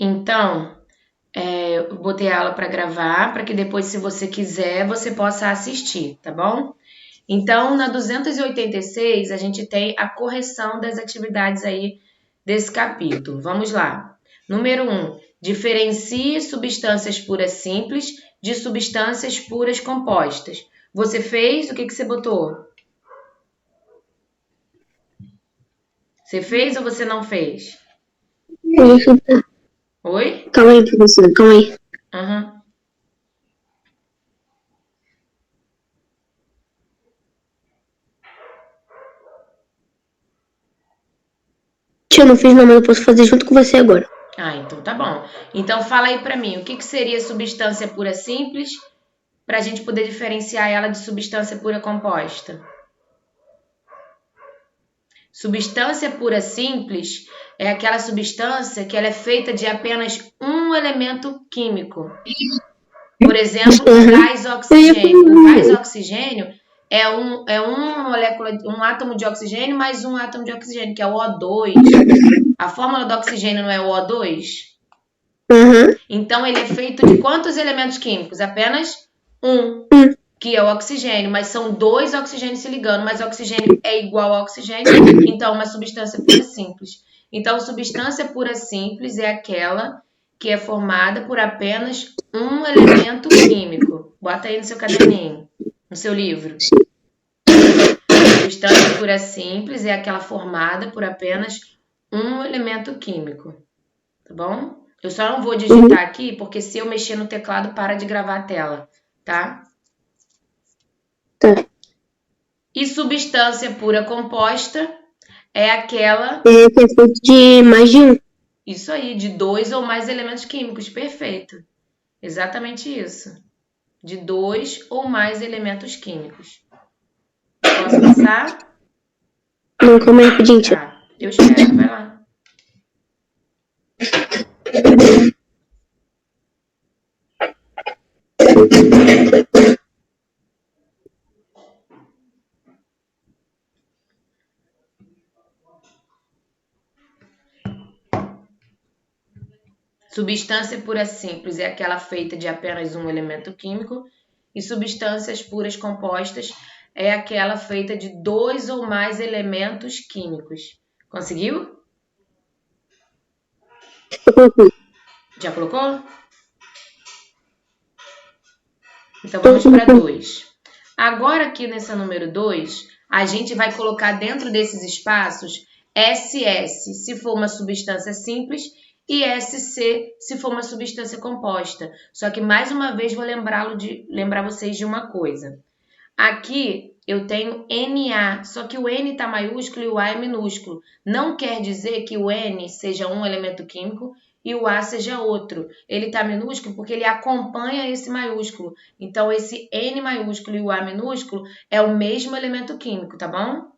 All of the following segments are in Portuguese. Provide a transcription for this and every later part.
Então, eu botei a aula para gravar, para que depois, se você quiser, você possa assistir, tá bom? Então, na 286, a gente tem a correção das atividades aí desse capítulo. Vamos lá. Número 1. Diferencie substâncias puras simples de substâncias puras compostas. Você fez? O que você botou? Você fez ou você não fez? Oi? Calma aí, professor, calma aí. Uhum. Eu não fiz, não, mas eu posso fazer junto com você agora. Ah, então tá bom. Então fala aí pra mim, o que seria substância pura simples, para a gente poder diferenciar ela de substância pura composta? Substância pura simples é aquela substância que ela é feita de apenas um elemento químico. Por exemplo, o gás oxigênio. O gás oxigênio é uma molécula, um átomo de oxigênio mais um átomo de oxigênio, que é o O2. A fórmula do oxigênio não é o O2? Uhum. Então, ele é feito de quantos elementos químicos? Apenas um, que é o oxigênio, mas são dois oxigênios se ligando, mas oxigênio é igual a oxigênio, então uma substância pura simples. Então, substância pura simples é aquela que é formada por apenas um elemento químico. Bota aí no seu caderninho, no seu livro. Substância pura simples é aquela formada por apenas um elemento químico, tá bom? Eu só não vou digitar aqui, porque se eu mexer no teclado, para de gravar a tela, tá? Tá. E substância pura composta é aquela... que é feito de mais de um. Isso aí, de dois ou mais elementos químicos, perfeito. Exatamente isso. De dois ou mais elementos químicos. Posso passar? Não, calma aí, rapidinho, tia. Tá, eu espero, vai lá. Substância pura simples é aquela feita de apenas um elemento químico, e substâncias puras compostas é aquela feita de dois ou mais elementos químicos. Conseguiu? Já colocou? Então vamos para 2. Agora aqui nessa número 2, a gente vai colocar dentro desses espaços SS se for uma substância simples e SC se for uma substância composta. Só que mais uma vez vou lembrar vocês de uma coisa. Aqui eu tenho Na, só que o N está maiúsculo e o A é minúsculo. Não quer dizer que o N seja um elemento químico e o A seja outro. Ele está minúsculo porque ele acompanha esse maiúsculo. Então, esse N maiúsculo e o A minúsculo é o mesmo elemento químico, tá bom?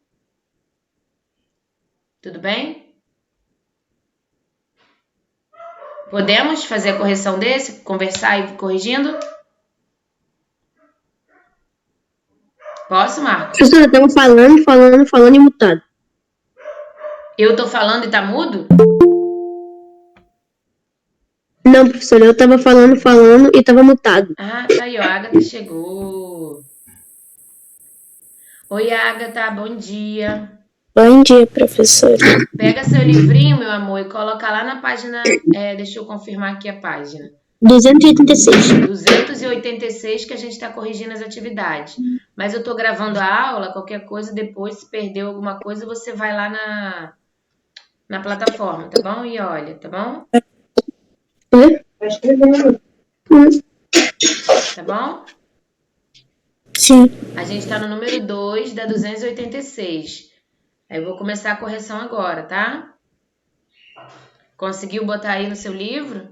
Tudo bem? Podemos fazer a correção desse? Conversar e ir corrigindo? Posso, Marcos? Professora, estamos falando e mutado. Eu tô falando e tá mudo? Não, professora, eu tava falando e tava mutado. Ah, tá aí, ó, a Agatha chegou. Oi, Agatha, bom dia. Bom dia, professora. Pega seu livrinho, meu amor, e coloca lá na página, deixa eu confirmar aqui a página. 286. 286 que a gente está corrigindo as atividades. Mas eu estou gravando a aula, qualquer coisa, depois, se perdeu alguma coisa, você vai lá na plataforma, tá bom? E olha, tá bom? Tá escrevendo. Tá bom? Sim. A gente está no número 2 da 286. Aí eu vou começar a correção agora, tá? Conseguiu botar aí no seu livro?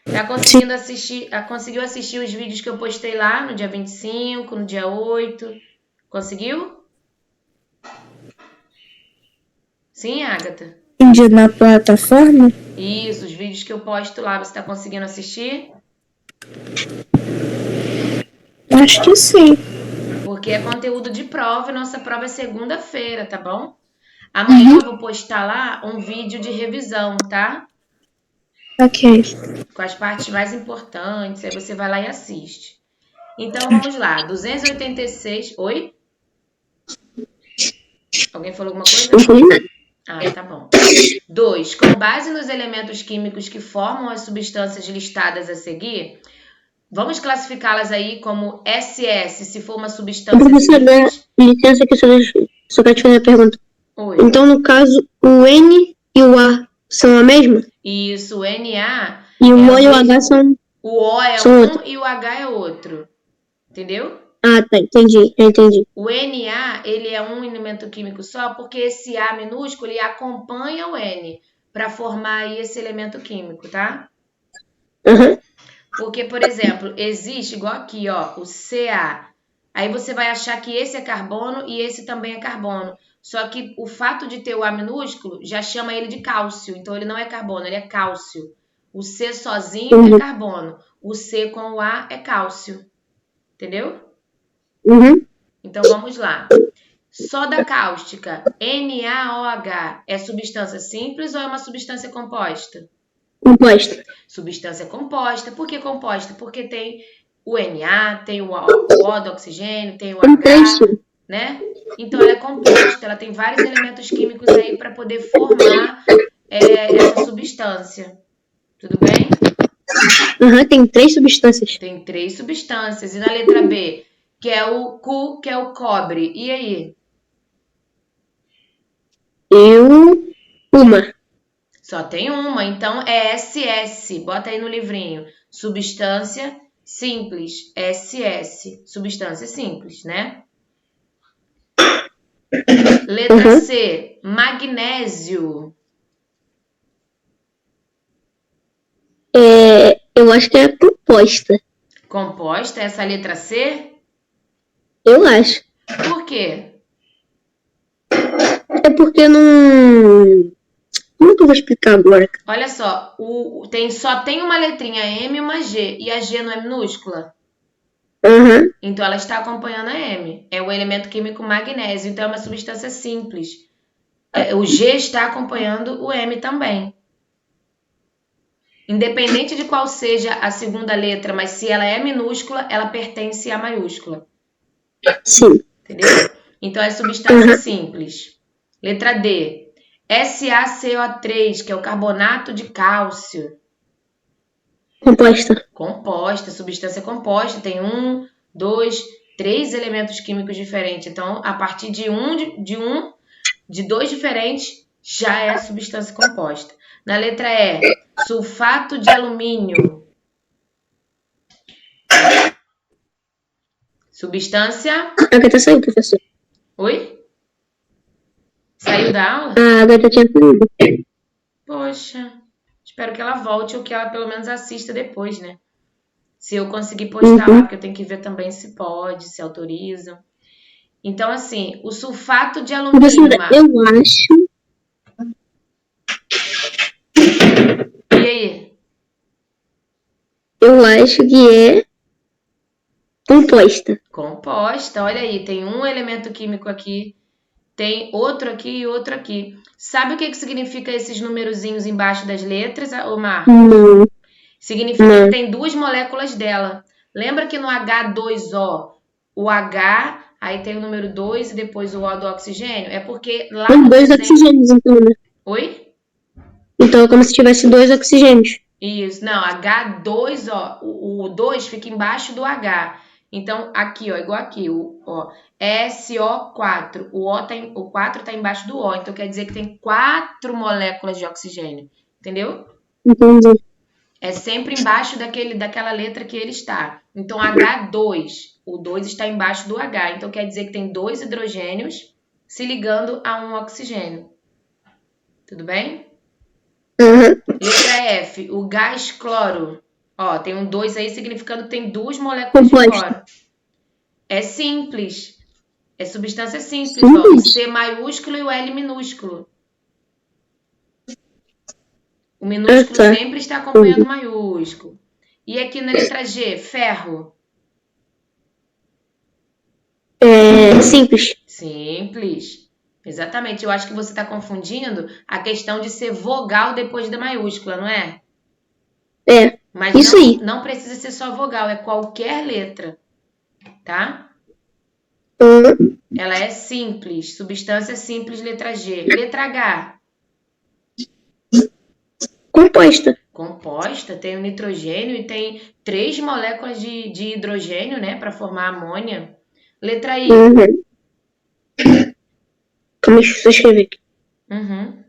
Tá conseguindo assistir, conseguiu assistir os vídeos que eu postei lá no dia 25, no dia 8? Conseguiu? Sim, Agatha? Na plataforma? Isso, os vídeos que eu posto lá, você tá conseguindo assistir? Acho que sim. Porque é conteúdo de prova e nossa prova é segunda-feira, tá bom? Amanhã eu vou postar lá um vídeo de revisão, tá? Ok. Com as partes mais importantes, aí você vai lá e assiste. Então vamos lá, 286. Oi? Alguém falou alguma coisa? Não falei nada. Ah, tá bom. 2. Com base nos elementos químicos que formam as substâncias listadas a seguir, vamos classificá-las aí como SS, se for uma substância Professor, dá simples. licença que só quero te fazer a pergunta. Oi. Então, no caso, o N e o A são a mesma? Isso, o Na E o é O o e o mesmo. H são O O é são um outros. e o H é outro. Entendeu? Ah, tá. Entendi. Já entendi. O Na, ele é um elemento químico só, porque esse A minúsculo ele acompanha o N para formar aí esse elemento químico, tá? Aham. Porque, por exemplo, existe igual aqui, ó, o Ca. Aí você vai achar que esse é carbono e esse também é carbono. Só que o fato de ter o A minúsculo já chama ele de cálcio. Então ele não é carbono, ele é cálcio. O C sozinho é Uhum. carbono. O C com o A é cálcio. Entendeu? Uhum. Então vamos lá. Soda cáustica, NaOH, é substância simples ou é uma substância composta? Composta. Substância composta. Por que composta? Porque tem o Na, tem o O do oxigênio, tem o Tem três, H, sim. né? Então ela é composta, ela tem vários elementos químicos aí para poder formar essa substância. Tudo bem? Aham, tem três substâncias. Tem 3 substâncias. E na letra B, que é o Cu, que é o cobre. E aí? Uma. Só tem uma, então é SS. Bota aí no livrinho. Substância simples. SS. Substância simples, né? Letra Aham. C. Magnésio. Eu acho que é composta. Composta, essa letra C? Eu acho. Por quê? É porque não. Como é que eu vou explicar agora? Olha só, só tem uma letrinha M e uma G. E a G não é minúscula? Aham. Então ela está acompanhando a M. É o elemento químico magnésio. Então é uma substância simples. O G está acompanhando o M também. Independente de qual seja a segunda letra, mas se ela é minúscula, ela pertence à maiúscula. Sim. Entendeu? Então é substância simples. Letra D. SaCO3, que é o carbonato de cálcio. Composta. Composta, substância composta. Tem 1, 2, 3 elementos químicos diferentes. Então, a partir de 2 diferentes, já é substância composta. Na letra E, sulfato de alumínio. Substância. A gata saiu, professor. Oi? Saiu da aula? A gata tinha saído. Poxa, espero que ela volte ou que ela pelo menos assista depois, né? Se eu conseguir postar lá, porque eu tenho que ver também se pode, se autoriza. Então, assim, o sulfato de alumínio, Professora, Marcos. E aí? Eu acho que é composta. Composta, olha aí, tem um elemento químico aqui, tem outro aqui e outro aqui. Sabe o que significa esses numerozinhos embaixo das letras, Omar? Não. Significa que tem 2 moléculas dela. Lembra que no H2O, o H, aí tem o número 2 e depois o O do oxigênio? É porque lá Tem no dois desenho... oxigênios, então, né? Oi? Então é como se tivesse dois oxigênios. Isso, não, H2O, o 2 fica embaixo do H. Então, aqui, ó, igual aqui, ó, SO4, o 4 está embaixo do O, então quer dizer que tem 4 moléculas de oxigênio, entendeu? Entendi. É sempre embaixo daquela letra que ele está. Então, H2, o 2 está embaixo do H, então quer dizer que tem 2 hidrogênios se ligando a um oxigênio. Tudo bem? Uhum. Letra F, o gás cloro. Ó, tem um 2 aí significando que tem 2 moléculas de cloro. É simples. É substância simples, ó. O C maiúsculo e o L minúsculo. O minúsculo sempre está acompanhando o maiúsculo. E aqui na letra G, ferro. Simples. Simples. Exatamente. Eu acho que você está confundindo a questão de ser vogal depois da maiúscula, não é? É, Mas isso aí. não precisa ser só vogal, é qualquer letra, tá? Hum, Ela é simples, substância simples, letra G. Letra H, composta. composta, tem o nitrogênio e tem 3 moléculas de hidrogênio, né, para formar amônia. Letra I, Uhum. Como eu escrever aqui? uhum.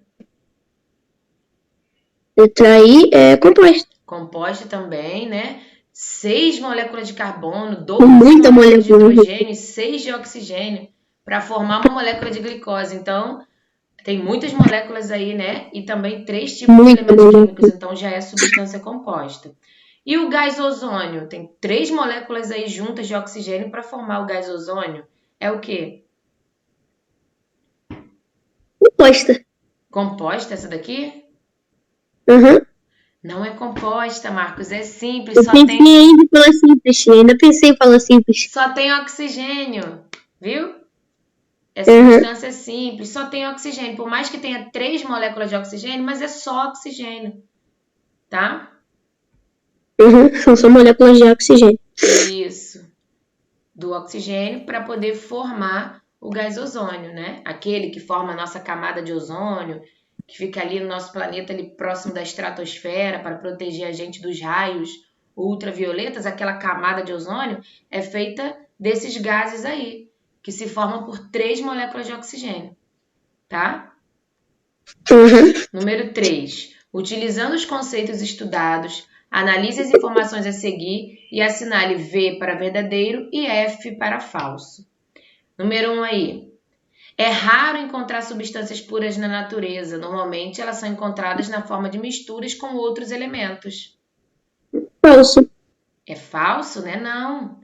Letra I é composta. Composta também, né? 6 moléculas de carbono, Com 12 muita moléculas de molécula. hidrogênio e 6 de oxigênio para formar uma molécula de glicose. Então, tem muitas moléculas aí, né? E também 3 tipos de Muita elementos químicos, molécula. então já é substância composta. E o gás ozônio? Tem 3 moléculas aí juntas de oxigênio para formar o gás ozônio. É o quê? Composta. Composta essa daqui? Uhum. Não é composta, Marcos, é simples, Eu pensei ainda em falar simples. Ainda pensei em falar simples. só tem oxigênio, viu? É Uhum. substância simples, só tem oxigênio. Por mais que tenha 3 moléculas de oxigênio, mas é só oxigênio, tá? Uhum. São só moléculas de oxigênio. Isso. Do oxigênio para poder formar o gás ozônio, né? Aquele que forma a nossa camada de ozônio, que fica ali no nosso planeta, ali próximo da estratosfera, para proteger a gente dos raios ultravioletas. Aquela camada de ozônio é feita desses gases aí, que se formam por 3 moléculas de oxigênio, tá? Uhum. Número 3. Utilizando os conceitos estudados, analise as informações a seguir e assinale V para verdadeiro e F para falso. Número 1 aí. É raro encontrar substâncias puras na natureza. Normalmente elas são encontradas na forma de misturas com outros elementos. Falso. É falso, né? Não.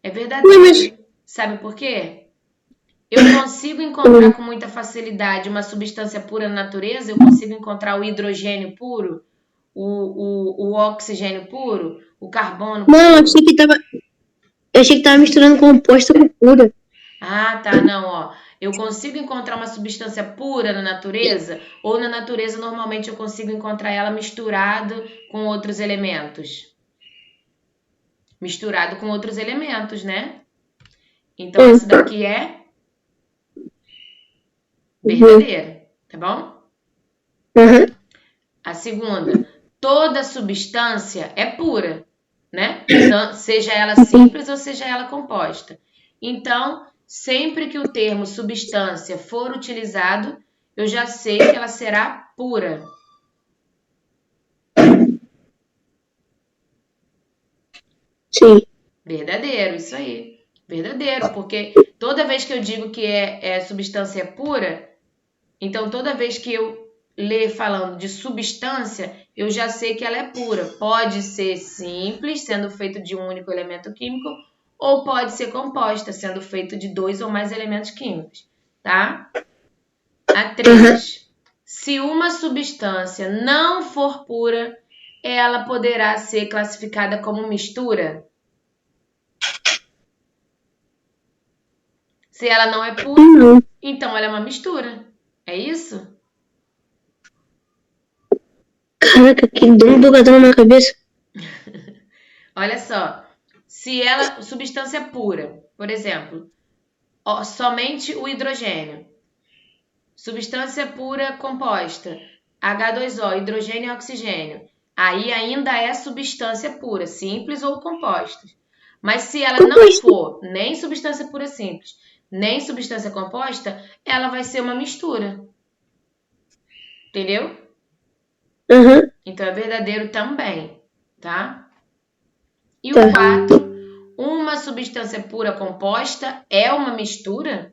É Ué, mas... verdadeiro. Sabe por quê? Eu consigo encontrar com muita facilidade uma substância pura na natureza, eu consigo encontrar o hidrogênio puro, o oxigênio puro, o carbono Não, puro. eu achei que tava misturando composta com pura. Ah, tá, não, ó. Eu consigo encontrar uma substância pura na natureza, ou na natureza normalmente eu consigo encontrar ela misturado com outros elementos. Misturado com outros elementos, né? Então essa daqui é Uhum. verdadeira, tá bom? Uhum. A segunda, toda substância é pura, né? Seja ela simples ou seja ela composta. Então, sempre que o termo substância for utilizado, eu já sei que ela será pura. Sim. Verdadeiro, isso aí. Verdadeiro, porque toda vez que eu digo que é substância pura, então toda vez que eu ler falando de substância, eu já sei que ela é pura. Pode ser simples, sendo feito de um único elemento químico, ou pode ser composta, sendo feito de 2 ou mais elementos químicos, tá? A 3. Se uma substância não for pura, ela poderá ser classificada como mistura? Se ela não é pura, Não. então ela é uma mistura. É isso? Caraca, que deu um bugadão na cabeça. Olha só. Se ela, substância pura, por exemplo, somente o hidrogênio. Substância pura composta, H2O, hidrogênio e oxigênio. Aí ainda é substância pura, simples ou composta. Mas se ela não Composta. for nem substância pura simples, nem substância composta, ela vai ser uma mistura. Entendeu? Uhum. Então é verdadeiro também, tá? E o Tá. 4, uma substância pura composta é uma mistura?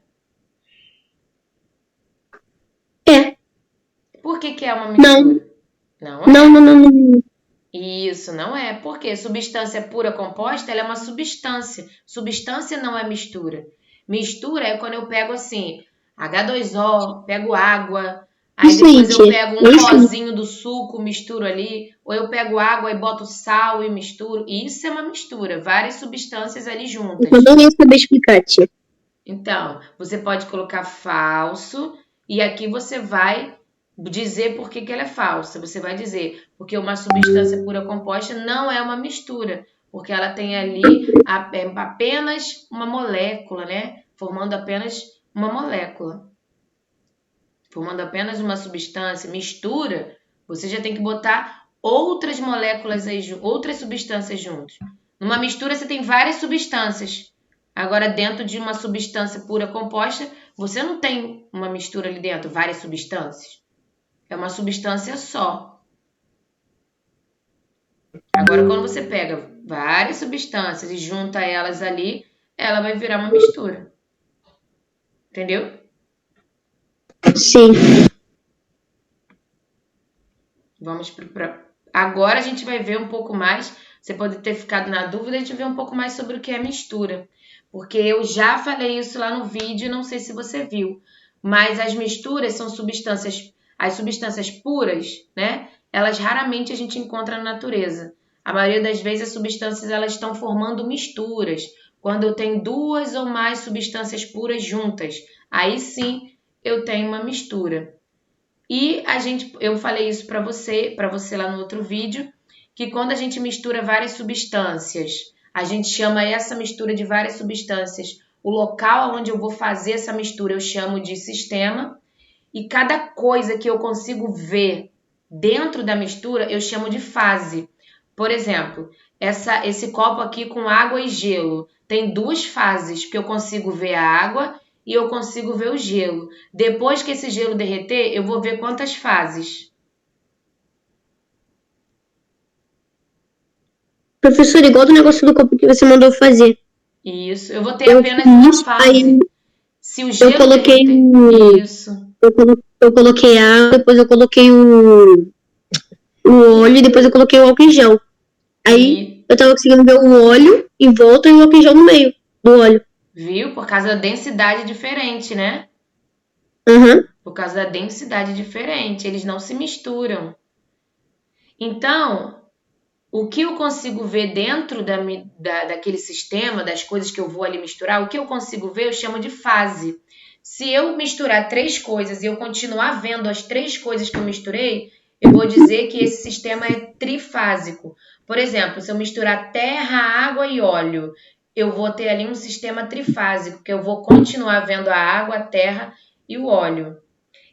É. Por que é uma Não. mistura? Não Não, é. não, não, não. Isso, não é. Porque substância pura composta, ela é uma substância. Substância não é mistura. Mistura é quando eu pego assim, H2O, pego água, aí Isso aí, depois eu tia. pego É um isso aí. pozinho do suco, misturo ali, ou eu pego água e boto sal e misturo. Isso é uma mistura, várias substâncias ali Eu juntas. não ia saber explicar, tia. Então, você pode colocar falso E aqui você vai dizer por que ela é falsa. Você vai dizer porque uma substância pura composta não é uma mistura, porque ela tem ali apenas uma molécula, né? Formando apenas uma molécula. Formando apenas uma substância. Mistura, você já tem que botar outras moléculas aí, outras substâncias juntos. Numa mistura você tem várias substâncias. Agora, dentro de uma substância pura composta, você não tem uma mistura ali dentro, várias substâncias. É uma substância só. Agora, quando você pega várias substâncias e junta elas ali, ela vai virar uma mistura. Entendeu? Sim. Vamos para... Agora a gente vai ver um pouco mais. Você pode ter ficado na dúvida, a gente vê um pouco mais sobre o que é mistura. Porque eu já falei isso lá no vídeo, não sei se você viu. Mas as misturas são substâncias... As substâncias puras, né? Elas raramente a gente encontra na natureza. A maioria das vezes as substâncias elas estão formando misturas. Quando eu tenho duas ou mais substâncias puras juntas, aí sim eu tenho uma mistura. E eu falei isso para você lá no outro vídeo, que quando a gente mistura várias substâncias, a gente chama essa mistura de várias substâncias. O local onde eu vou fazer essa mistura eu chamo de sistema. E cada coisa que eu consigo ver dentro da mistura eu chamo de fase. Por exemplo, esse copo aqui com água e gelo tem duas fases, porque eu consigo ver a água e eu consigo ver o gelo. Depois que esse gelo derreter, eu vou ver quantas fases. Professor, igual do negócio do copo que você mandou fazer. Isso, eu vou ter apenas uma fase. Aí se o gelo eu coloquei derreter... Isso. Eu coloquei água, depois eu coloquei o óleo e depois eu coloquei o álcool em gel. Aí eu tava conseguindo ver o óleo em volta e o álcool em gel no meio do óleo. Viu? Por causa da densidade diferente, né? Uhum. Por causa da densidade diferente. Eles não se misturam. Então, o que eu consigo ver dentro daquele sistema, das coisas que eu vou ali misturar, o que eu consigo ver eu chamo de fase. Se eu misturar três coisas e eu continuar vendo as três coisas que eu misturei, eu vou dizer que esse sistema é trifásico. Por exemplo, se eu misturar terra, água e óleo, eu vou ter ali um sistema trifásico, que eu vou continuar vendo a água, a terra e o óleo.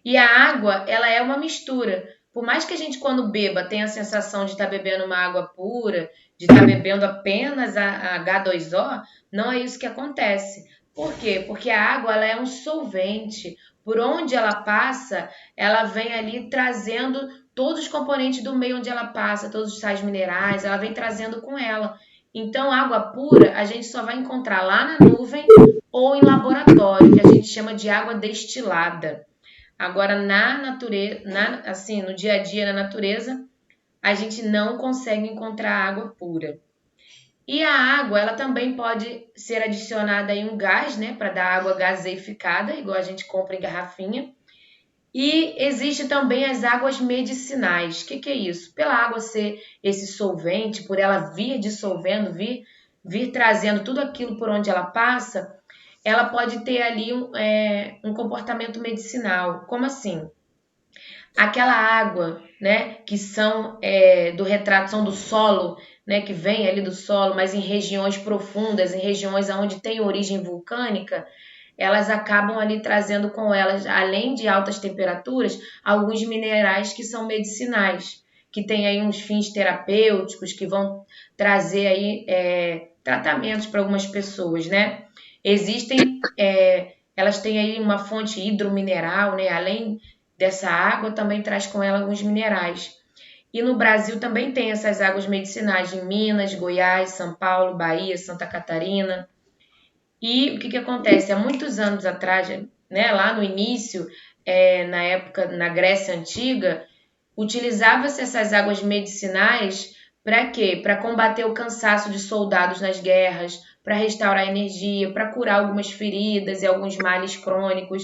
E a água, ela é uma mistura. Por mais que a gente, quando beba, tenha a sensação de estar bebendo uma água pura, de estar bebendo apenas a H2O, não é isso que acontece. Por quê? Porque a água ela é um solvente. Por onde ela passa, ela vem ali trazendo todos os componentes do meio onde ela passa, todos os sais minerais, ela vem trazendo com ela. Então, água pura a gente só vai encontrar lá na nuvem ou em laboratório, que a gente chama de água destilada. Agora, na natureza, assim, no dia a dia, na natureza, a gente não consegue encontrar água pura. E a água, ela também pode ser adicionada em um gás, né, para dar água gaseificada, igual a gente compra em garrafinha. E existe também as águas medicinais. O que é isso? Pela água ser esse solvente, por ela vir dissolvendo, vir trazendo tudo aquilo por onde ela passa, ela pode ter ali um comportamento medicinal. Como assim? Aquela água, né, que são do retrato, são do solo, né, que vem ali do solo, mas em regiões profundas, em regiões onde tem origem vulcânica, elas acabam ali trazendo com elas, além de altas temperaturas, alguns minerais que são medicinais, que têm aí uns fins terapêuticos, que vão trazer aí tratamentos para algumas pessoas, né? Elas têm aí uma fonte hidromineral, né? Além dessa água, também traz com ela alguns minerais. E no Brasil também tem essas águas medicinais em Minas, Goiás, São Paulo, Bahia, Santa Catarina. E o que acontece? Há muitos anos atrás, né, lá no início, na época, na Grécia Antiga, utilizava-se essas águas medicinais para quê? Para combater o cansaço de soldados nas guerras, para restaurar a energia, para curar algumas feridas e alguns males crônicos.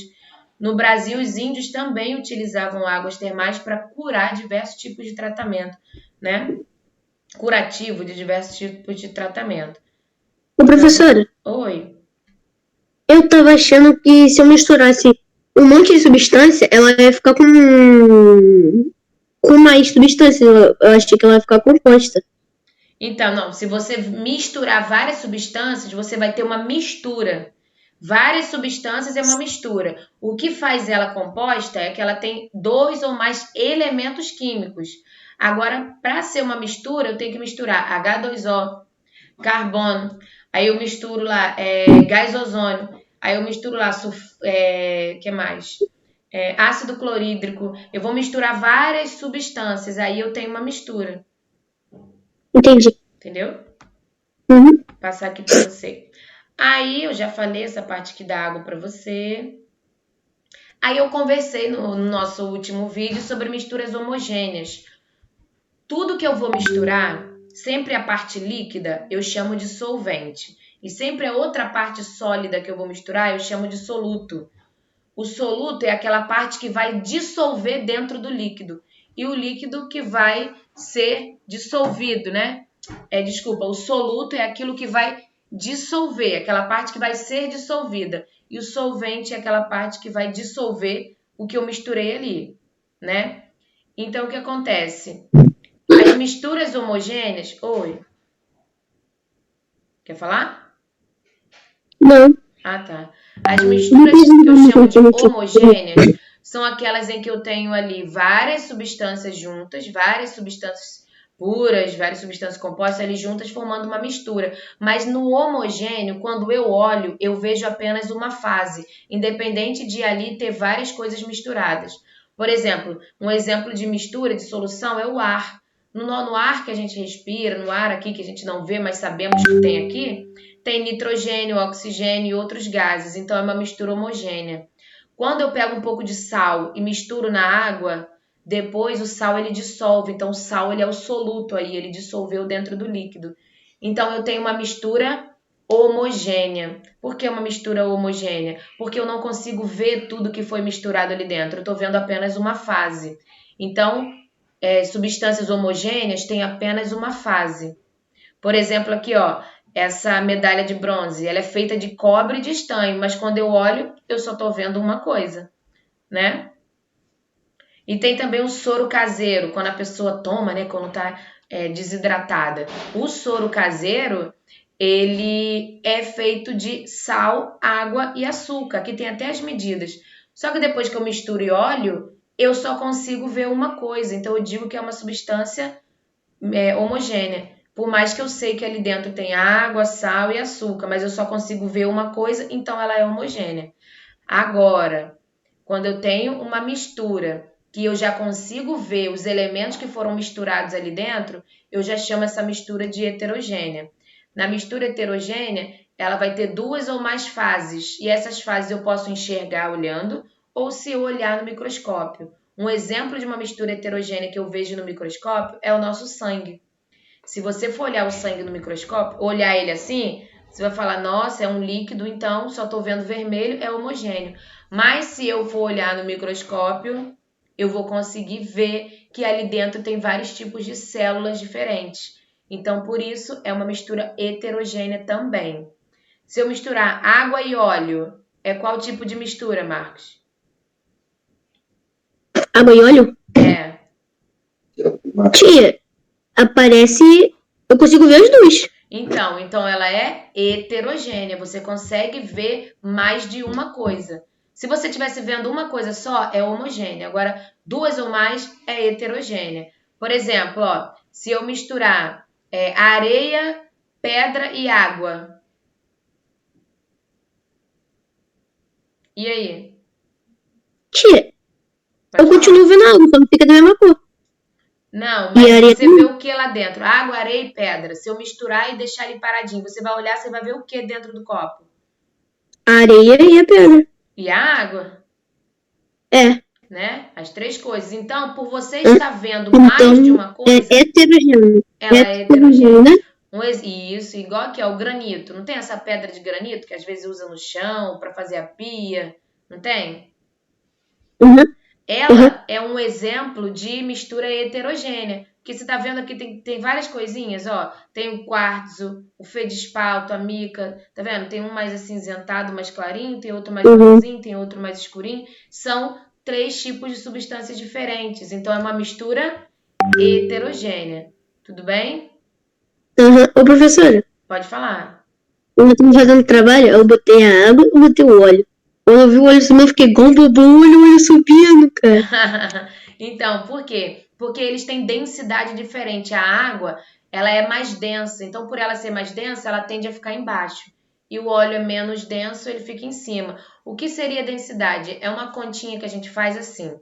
No Brasil, os índios também utilizavam águas termais para curar diversos tipos de tratamento, né? Curativo de diversos tipos de tratamento. Ô, professora. Oi. Eu tava achando que se eu misturasse um monte de substância, ela vai ficar com mais substância. Eu achei que ela vai ficar composta. Então, não, se você misturar várias substâncias, você vai ter uma mistura. Várias substâncias é uma mistura. O que faz ela composta é que ela tem 2 ou mais elementos químicos. Agora, para ser uma mistura, eu tenho que misturar H2O, carbono, aí eu misturo lá gás ozônio, aí eu misturo lá que mais? Ácido clorídrico. Eu vou misturar várias substâncias, aí eu tenho uma mistura. Entendi. Entendeu? Uhum. Vou passar aqui para você. Aí eu já falei essa parte aqui da água para você. Aí eu conversei no nosso último vídeo sobre misturas homogêneas. Tudo que eu vou misturar, sempre a parte líquida, eu chamo de solvente. E sempre a outra parte sólida que eu vou misturar, eu chamo de soluto. O soluto é aquela parte que vai dissolver dentro do líquido. E o líquido que vai ser dissolvido, né? Desculpa, o soluto é aquilo que vai dissolver, aquela parte que vai ser dissolvida. E o solvente é aquela parte que vai dissolver o que eu misturei ali, né? Então, o que acontece? As misturas homogêneas... Oi. Quer falar? Não. Ah, tá. As misturas que eu chamo de homogêneas são aquelas em que eu tenho ali várias substâncias juntas, várias substâncias puras, várias substâncias compostas ali juntas formando uma mistura. Mas no homogêneo, quando eu olho, eu vejo apenas uma fase, independente de ali ter várias coisas misturadas. Por exemplo, um exemplo de mistura, de solução, é o ar. No ar que a gente respira, no ar aqui que a gente não vê, mas sabemos que tem aqui, tem nitrogênio, oxigênio e outros gases, então é uma mistura homogênea. Quando eu pego um pouco de sal e misturo na água, depois o sal ele dissolve, então o sal ele é o soluto aí, ele dissolveu dentro do líquido. Então eu tenho uma mistura homogênea. Por que uma mistura homogênea? Porque eu não consigo ver tudo que foi misturado ali dentro, eu estou vendo apenas uma fase. Então, substâncias homogêneas têm apenas uma fase. Por exemplo, aqui, ó, essa medalha de bronze, ela é feita de cobre e de estanho, mas quando eu olho, eu só estou vendo uma coisa, né? E tem também o soro caseiro, quando a pessoa toma, né, quando está desidratada. O soro caseiro, ele é feito de sal, água e açúcar, que tem até as medidas. Só que depois que eu misturo e olho, eu só consigo ver uma coisa. Então eu digo que é uma substância homogênea. Por mais que eu sei que ali dentro tem água, sal e açúcar, mas eu só consigo ver uma coisa, então ela é homogênea. Agora, quando eu tenho uma mistura que eu já consigo ver os elementos que foram misturados ali dentro, eu já chamo essa mistura de heterogênea. Na mistura heterogênea, ela vai ter 2 ou mais fases, e essas fases eu posso enxergar olhando ou se eu olhar no microscópio. Um exemplo de uma mistura heterogênea que eu vejo no microscópio é o nosso sangue. Se você for olhar o sangue no microscópio, olhar ele assim, você vai falar, nossa, é um líquido, então só estou vendo vermelho, é homogêneo. Mas se eu for olhar no microscópio, eu vou conseguir ver que ali dentro tem vários tipos de células diferentes. Então, por isso, é uma mistura heterogênea também. Se eu misturar água e óleo, é qual tipo de mistura, Marcos? Água e óleo? É. Tia, aparece... Eu consigo ver os dois. Então ela é heterogênea. Você consegue ver mais de uma coisa. Se você estivesse vendo uma coisa só, é homogênea. Agora, 2 ou mais é heterogênea. Por exemplo, ó, se eu misturar areia, pedra e água. E aí? Tia, eu continuo vendo a água, só não fica da mesma cor. Não, mas você vê o que lá dentro? Água, areia e pedra. Se eu misturar e deixar ele paradinho, você vai olhar, você vai ver o que dentro do copo? A areia e a pedra. E a água? É. Né? As 3 coisas. Então, por você estar vendo mais de uma coisa, é heterogêneo. Ela é heterogênea. Isso, igual que é o granito. Não tem essa pedra de granito que às vezes usa no chão para fazer a pia? Não tem? Uhum. Ela é um exemplo de mistura heterogênea. Porque você tá vendo aqui, tem várias coisinhas, ó. Tem o quartzo, o feldespato, a mica, tá vendo? Tem um mais acinzentado, mais clarinho, tem outro mais marronzinho, tem outro mais escurinho. São 3 tipos de substâncias diferentes. Então, é uma mistura heterogênea. Tudo bem? Ô, professora, Pode falar. eu tava fazendo trabalho, eu botei a água, eu botei o óleo. Quando eu vi o óleo subindo, eu fiquei igual um bobo, o olho subindo, cara. Então, por quê? Porque eles têm densidade diferente. A água, ela é mais densa. Então, por ela ser mais densa, ela tende a ficar embaixo. E o óleo é menos denso, ele fica em cima. O que seria densidade? É uma continha que a gente faz assim.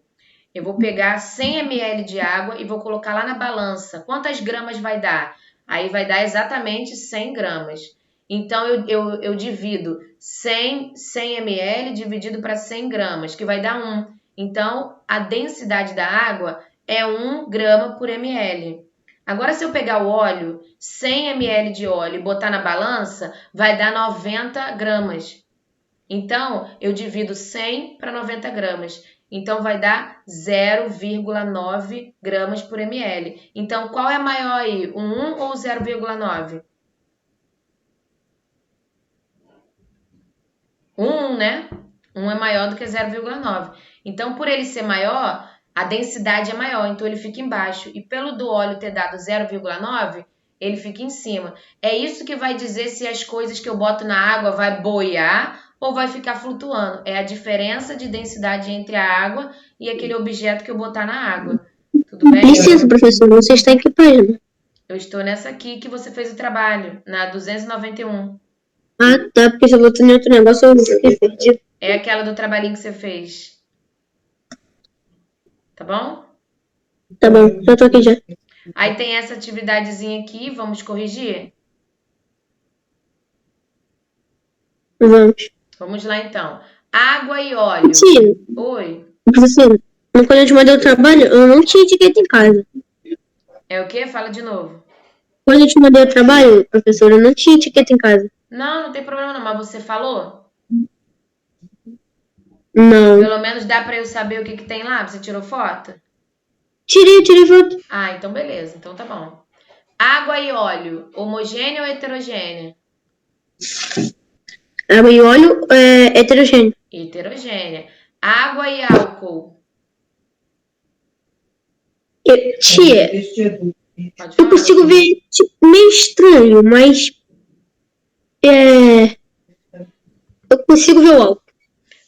Eu vou pegar 100 ml de água e vou colocar lá na balança. Quantas gramas vai dar? Aí vai dar exatamente 100 gramas. Então, eu divido 100 ml dividido para 100 gramas, que vai dar 1. Então, a densidade da água é 1 grama por ml. Agora, se eu pegar o óleo, 100 ml de óleo e botar na balança, vai dar 90 gramas. Então, eu divido 100 para 90 gramas. Então, vai dar 0,9 gramas por ml. Então, qual é maior aí? O 1 ou o 0,9? O 1, né? 1 é maior do que 0,9. Então, por ele ser maior, a densidade é maior, então ele fica embaixo. E pelo do óleo ter dado 0,9, ele fica em cima. É isso que vai dizer se as coisas que eu boto na água vai boiar ou vai ficar flutuando. É a diferença de densidade entre a água e aquele objeto que eu botar na água. Tudo bem? Licença, professor, você está em que página? Eu estou nessa aqui que você fez o trabalho, na 291. Ah, tá, porque se eu botar em outro negócio, eu fiquei perdido. É aquela do trabalhinho que você fez. Tá bom? Tá bom, já tô aqui já. Aí tem essa atividadezinha aqui, vamos corrigir? Vamos. Vamos lá então. Água e óleo. Tia, Oi. professora, quando a gente mandou o trabalho, eu não tinha etiqueta em casa. É o quê? Fala de novo. Quando a gente mandou o trabalho, professora, eu não tinha etiqueta em casa. Não tem problema não, mas você falou? Não. Pelo menos dá pra eu saber o que tem lá? Você tirou foto? Tirei foto. Ah, então beleza. Então tá bom. Água e óleo, homogênea ou heterogênea? Água e óleo é heterogêneo. Heterogênea. Água e álcool. Tia, Pode eu falar. consigo ver tipo, meio estranho, mas eu consigo ver o álcool.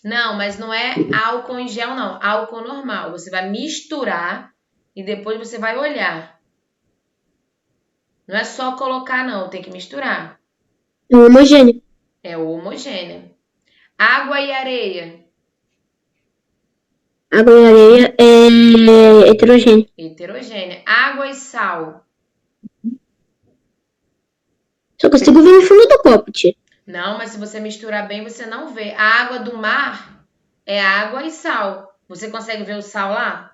Não, mas não é álcool em gel, não. Álcool normal. Você vai misturar e depois você vai olhar. Não é só colocar, não. Tem que misturar. É homogêneo. É o homogêneo. Água e areia. Água e areia é heterogêneo. Heterogênea. Água e sal. Só consigo ver no fundo do copo, tia. Não, mas se você misturar bem, você não vê. A água do mar é água e sal. Você consegue ver o sal lá?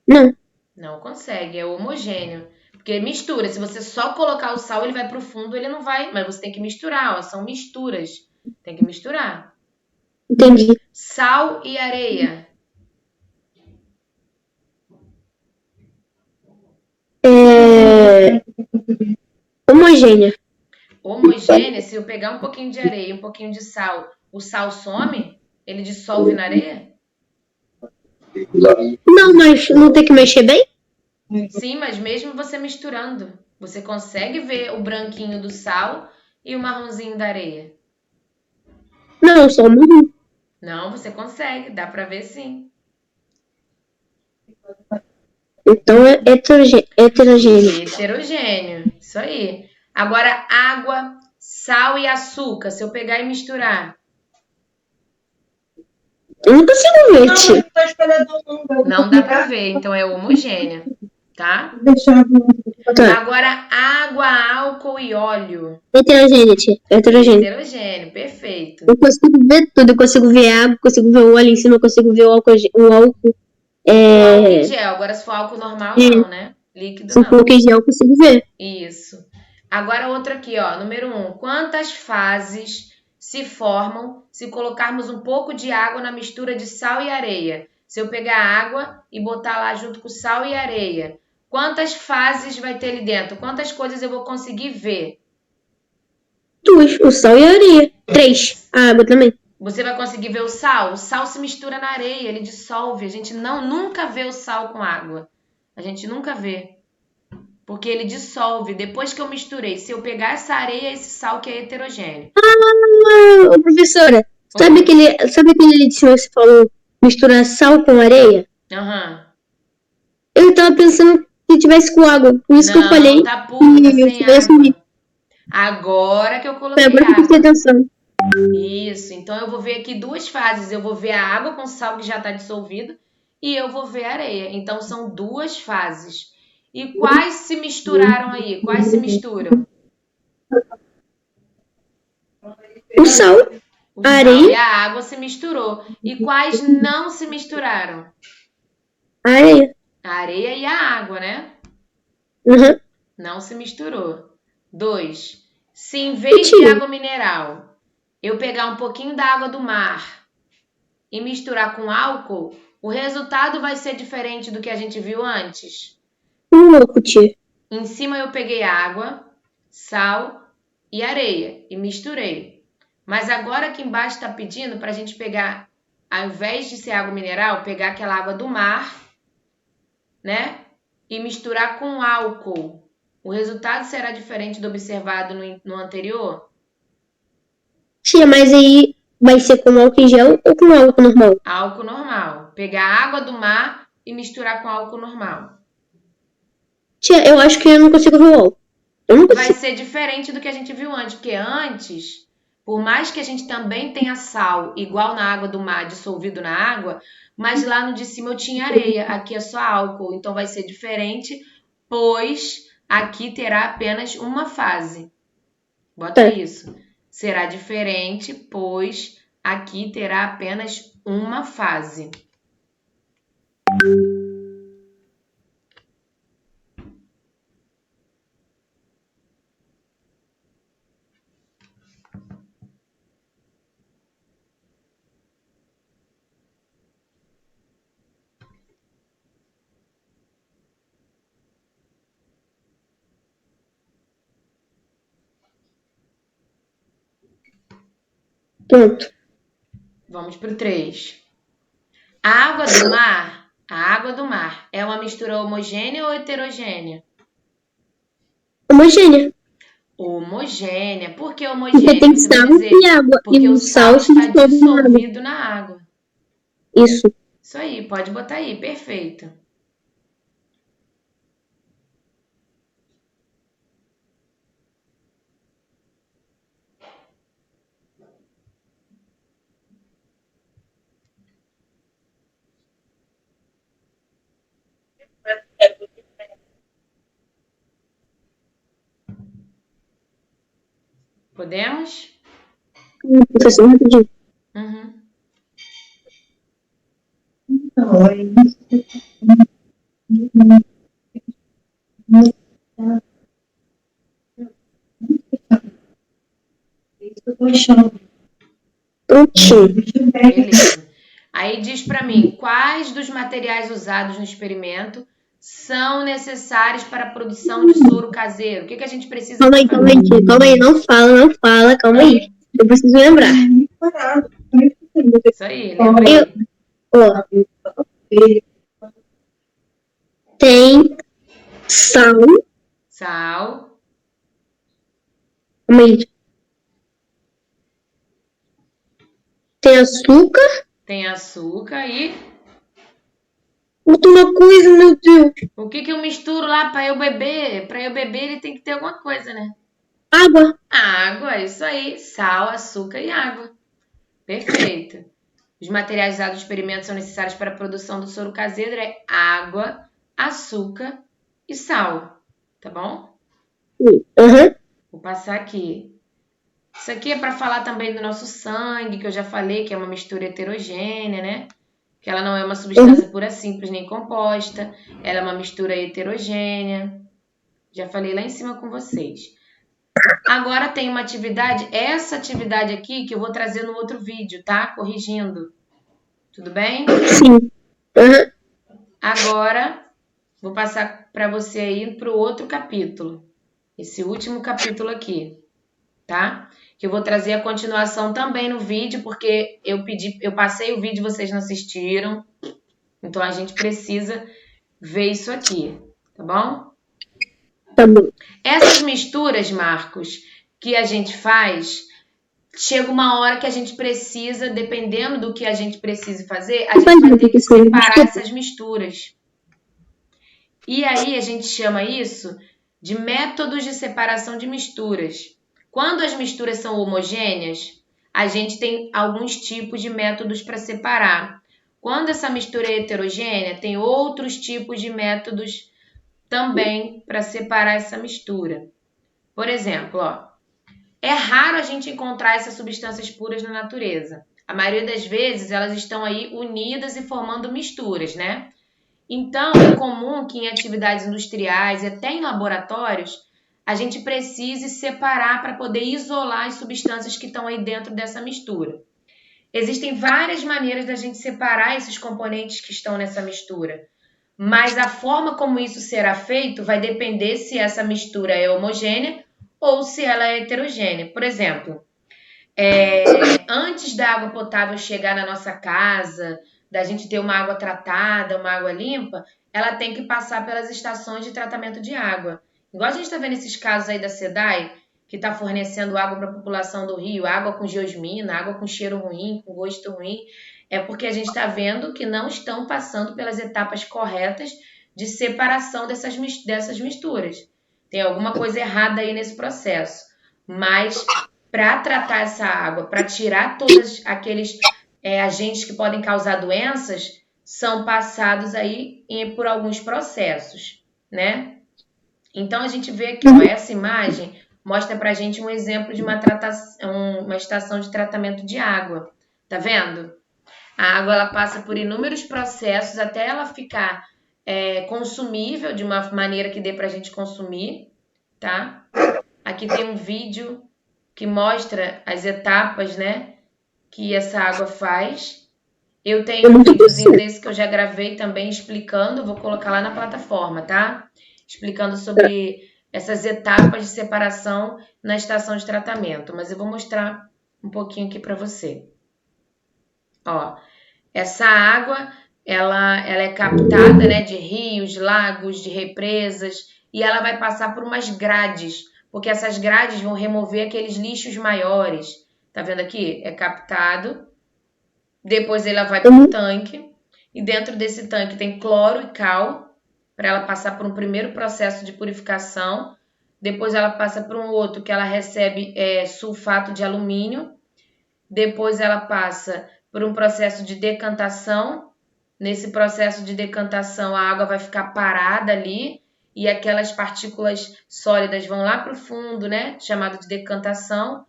Não. Não consegue, é homogêneo. Porque mistura. Se você só colocar o sal, ele vai pro fundo, ele não vai. Mas você tem que misturar, ó. São misturas. Tem que misturar. Entendi. Sal e areia. Homogênea. Homogênea, se eu pegar um pouquinho de areia e um pouquinho de sal, o sal some? Ele dissolve na areia? Não, mas não tem que mexer bem? Sim, mas mesmo você misturando, você consegue ver o branquinho do sal e o marronzinho da areia? Não, só marrom. Não, você consegue, dá pra ver sim. Então é heterogêneo. Heterogêneo, isso aí. Agora, água, sal e açúcar, se eu pegar e misturar. Eu não consigo ver, tia. Não dá pra ver, então é homogêneo, tá? Tá. Agora, água, álcool e óleo. Heterogêneo, tia. Heterogêneo. Heterogêneo, perfeito. Eu consigo ver tudo. Eu consigo ver água, consigo ver o óleo em cima, eu consigo ver o álcool. O álcool em gel. Agora, se for álcool normal, não, né? Líquido, se não. for em gel, eu consigo ver. Isso. Agora, outro aqui, ó. Número 1. Quantas fases se formam se colocarmos um pouco de água na mistura de sal e areia? Se eu pegar água e botar lá junto com sal e areia, quantas fases vai ter ali dentro? Quantas coisas eu vou conseguir ver? 2, o sal e a areia. 3, a água também. Você vai conseguir ver o sal? O sal se mistura na areia, ele dissolve. A gente nunca vê o sal com água. A gente nunca vê. Porque ele dissolve. Depois que eu misturei, se eu pegar essa areia, esse sal que é heterogêneo. Ah, professora, sabe aquele de cima que você falou, misturar sal com areia? Aham. Eu tava pensando que tivesse com água, por isso que eu falei. Tá puro, tá sem água. Agora que eu coloquei agora que eu prestei água. atenção. Isso, então eu vou ver aqui duas fases. Eu vou ver a água com sal que já está dissolvido e eu vou ver a areia. Então são duas fases. E quais se misturaram aí? Quais se misturam? O sal, O a sal areia. e a água se misturou. E quais não se misturaram? A areia. A areia e a água, né? Uhum. Não se misturou. 2. Se em vez de água mineral eu pegar um pouquinho da água do mar e misturar com álcool, o resultado vai ser diferente do que a gente viu antes? Em cima eu peguei água, sal e areia e misturei. Mas agora aqui embaixo está pedindo para a gente pegar, ao invés de ser água mineral, pegar aquela água do mar, né? E misturar com álcool. O resultado será diferente do observado no anterior? Sim, mas aí vai ser com álcool em gel ou com álcool normal? Álcool normal. Pegar a água do mar e misturar com álcool normal. Tia, eu acho que eu não consigo ver o álcool. Vai ser diferente do que a gente viu antes, porque antes, por mais que a gente também tenha sal igual na água do mar dissolvido na água, mas lá no de cima eu tinha areia, aqui é só álcool, então vai ser diferente, pois aqui terá apenas uma fase. Bota isso. Será diferente, pois aqui terá apenas uma fase. Pronto. Vamos para o 3. A água do mar é uma mistura homogênea ou heterogênea? Homogênea. Homogênea. Por que homogênea? Porque tem sal e água. Porque e o sal está dissolvido na água. Isso. Isso aí, pode botar aí, perfeito. Podemos? Professor, rapidinho. Uhum. Prontinho. Beleza. Aí diz para mim, quais dos materiais usados no experimento são necessários para a produção de soro caseiro? O que a gente precisa Calma aí, não fala, calma aí. Eu preciso lembrar. Isso aí, lembrei. Tem sal. Sal. Calma aí. Tem açúcar. Tem açúcar e... Falta uma coisa, meu Deus. O que eu misturo lá para eu beber? Para eu beber ele tem que ter alguma coisa, né? Água. Água, isso aí. Sal, açúcar e água. Perfeito. Os materiais usados no experimento são necessários para a produção do soro caseiro é água, açúcar e sal. Tá bom? Uhum. Vou passar aqui. Isso aqui é para falar também do nosso sangue, que eu já falei que é uma mistura heterogênea, né? Que ela não é uma substância pura simples nem composta. Ela é uma mistura heterogênea. Já falei lá em cima com vocês. Agora tem uma atividade, essa atividade aqui que eu vou trazer no outro vídeo, tá? Corrigindo. Tudo bem? Sim. Aham. Agora, vou passar para você aí para o outro capítulo. Esse último capítulo aqui, tá? Que eu vou trazer a continuação também no vídeo, porque eu passei o vídeo e vocês não assistiram. Então a gente precisa ver isso aqui, tá bom? Tá bom. Essas misturas, Marcos, que a gente faz, chega uma hora que a gente precisa, dependendo do que a gente precisa fazer, a gente vai ter que separar essas misturas. E aí a gente chama isso de métodos de separação de misturas. Quando as misturas são homogêneas, a gente tem alguns tipos de métodos para separar. Quando essa mistura é heterogênea, tem outros tipos de métodos também para separar essa mistura. Por exemplo, ó, é raro a gente encontrar essas substâncias puras na natureza. A maioria das vezes elas estão aí unidas e formando misturas, né? Então, é comum que em atividades industriais e até em laboratórios a gente precise separar para poder isolar as substâncias que estão aí dentro dessa mistura. Existem várias maneiras da gente separar esses componentes que estão nessa mistura, mas a forma como isso será feito vai depender se essa mistura é homogênea ou se ela é heterogênea. Por exemplo, antes da água potável chegar na nossa casa, da gente ter uma água tratada, uma água limpa, ela tem que passar pelas estações de tratamento de água. Igual a gente está vendo esses casos aí da SEDAI, que está fornecendo água para a população do Rio, água com geosmina, água com cheiro ruim, com gosto ruim, é porque a gente está vendo que não estão passando pelas etapas corretas de separação dessas misturas. Tem alguma coisa errada aí nesse processo. Mas para tratar essa água, para tirar todos aqueles agentes que podem causar doenças, são passados aí por alguns processos, né? Então a gente vê aqui, ó, essa imagem mostra pra gente um exemplo de uma estação de tratamento de água. Tá vendo? A água ela passa por inúmeros processos até ela ficar consumível de uma maneira que dê pra gente consumir, tá? Aqui tem um vídeo que mostra as etapas, né, que essa água faz. Eu tenho um videozinho desse que eu já gravei também explicando, vou colocar lá na plataforma, tá? Explicando sobre essas etapas de separação na estação de tratamento, mas eu vou mostrar um pouquinho aqui para você. Ó, essa água, ela é captada, né, de rios, lagos, de represas, e ela vai passar por umas grades, porque essas grades vão remover aqueles lixos maiores. Tá vendo aqui? É captado, depois ela vai para um tanque, e dentro desse tanque tem cloro e cal, para ela passar por um primeiro processo de purificação, depois ela passa por um outro que ela recebe sulfato de alumínio, depois ela passa por um processo de decantação. Nesse processo de decantação, a água vai ficar parada ali e aquelas partículas sólidas vão lá para o fundo, né? Chamado de decantação,